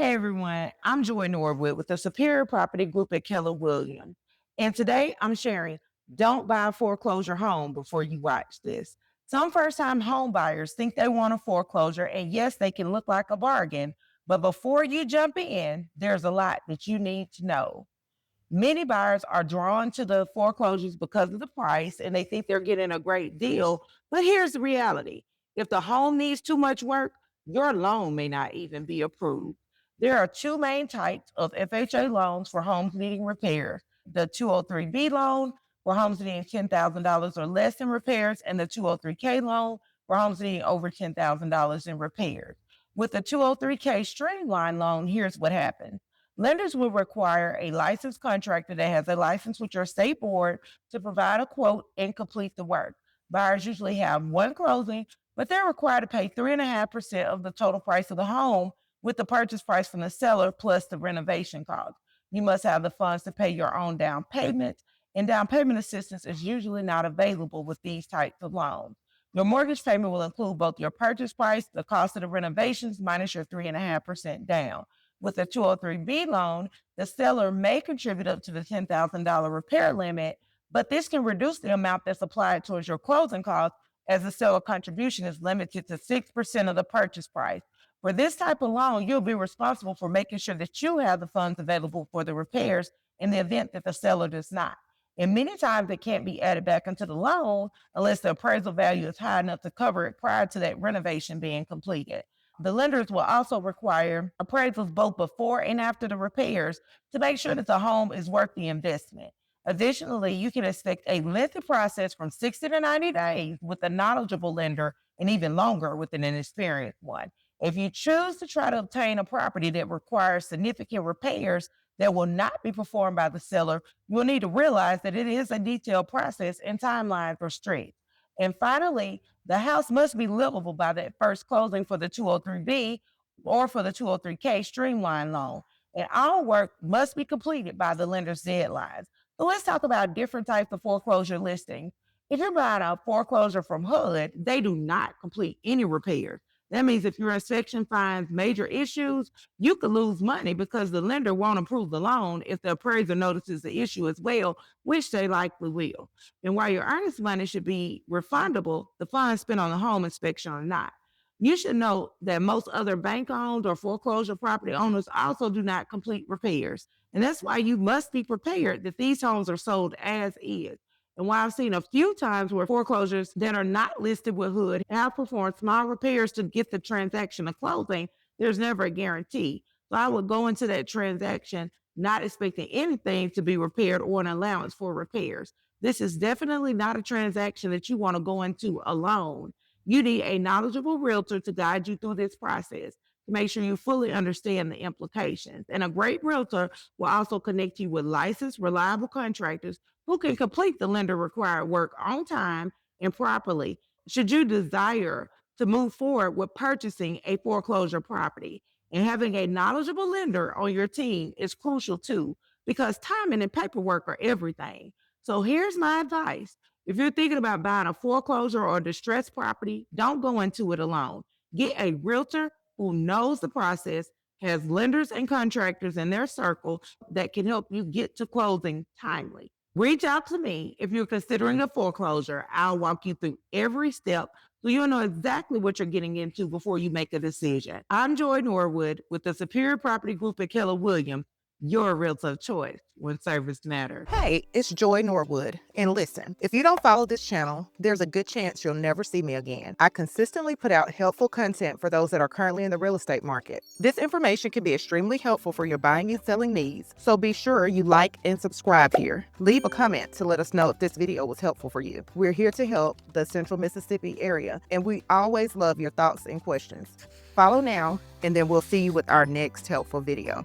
Hey everyone, I'm Joy Norwood with the Superior Property Group at Keller Williams. And today I'm sharing don't buy a foreclosure home before you watch this. Some first time home buyers think they want a foreclosure, and yes, they can look like a bargain, but before you jump in, there's a lot that you need to know. Many buyers are drawn to the foreclosures because of the price and they think they're getting a great deal. But here's the reality: if the home needs too much work, your loan may not even be approved. There are two main types of FHA loans for homes needing repair: the 203B loan for homes needing $10,000 or less in repairs, and the 203K loan for homes needing over $10,000 in repairs. With the 203K streamline loan, here's what happens. Lenders will require a licensed contractor that has a license with your state board to provide a quote and complete the work. Buyers usually have one closing, but they're required to pay 3.5% of the total price of the home, with the purchase price from the seller plus the renovation cost. You must have the funds to pay your own down payment, and down payment assistance is usually not available with these types of loans. Your mortgage payment will include both your purchase price, the cost of the renovations, minus your 3.5% down. With a 203B loan, the seller may contribute up to the $10,000 repair limit, but this can reduce the amount that's applied towards your closing costs, as the seller contribution is limited to 6% of the purchase price. For this type of loan, you'll be responsible for making sure that you have the funds available for the repairs in the event that the seller does not. And many times it can't be added back into the loan unless the appraisal value is high enough to cover it prior to that renovation being completed. The lenders will also require appraisals both before and after the repairs to make sure that the home is worth the investment. Additionally, you can expect a lengthy process from 60 to 90 days with a knowledgeable lender, and even longer with an inexperienced one. If you choose to try to obtain a property that requires significant repairs that will not be performed by the seller, you'll need to realize that it is a detailed process and timelines are strict. And finally, the house must be livable by that first closing for the 203B or for the 203K streamline loan. And all work must be completed by the lender's deadlines. So let's talk about different types of foreclosure listings. If you're buying a foreclosure from HUD, they do not complete any repairs. That means if your inspection finds major issues, you could lose money because the lender won't approve the loan if the appraiser notices the issue as well, which they likely will. And while your earnest money should be refundable, the funds spent on the home inspection are not. You should note that most other bank owned or foreclosure property owners also do not complete repairs. And that's why you must be prepared that these homes are sold as is. And while I've seen a few times where foreclosures that are not listed with HUD have performed small repairs to get the transaction to closing, there's never a guarantee. So I would go into that transaction not expecting anything to be repaired or an allowance for repairs. This is definitely not a transaction that you want to go into alone. You need a knowledgeable realtor to guide you through this process to make sure you fully understand the implications. And a great realtor will also connect you with licensed, reliable contractors who can complete the lender required work on time and properly should you desire to move forward with purchasing a foreclosure property. And having a knowledgeable lender on your team is crucial too, because timing and paperwork are everything. So here's my advice. If you're thinking about buying a foreclosure or distressed property, don't go into it alone. Get a realtor who knows the process, has lenders and contractors in their circle that can help you get to closing timely. Reach out to me if you're considering a foreclosure. I'll walk you through every step so you'll know exactly what you're getting into before you make a decision. I'm Joy Norwood with the Superior Property Group at Keller Williams, your realtor of choice when service matters. Hey, it's Joy Norwood. And listen, if you don't follow this channel, there's a good chance you'll never see me again. I consistently put out helpful content for those that are currently in the real estate market. This information can be extremely helpful for your buying and selling needs, so be sure you like and subscribe here. Leave a comment to let us know if this video was helpful for you. We're here to help the Central Mississippi area, and we always love your thoughts and questions. Follow now, and then we'll see you with our next helpful video.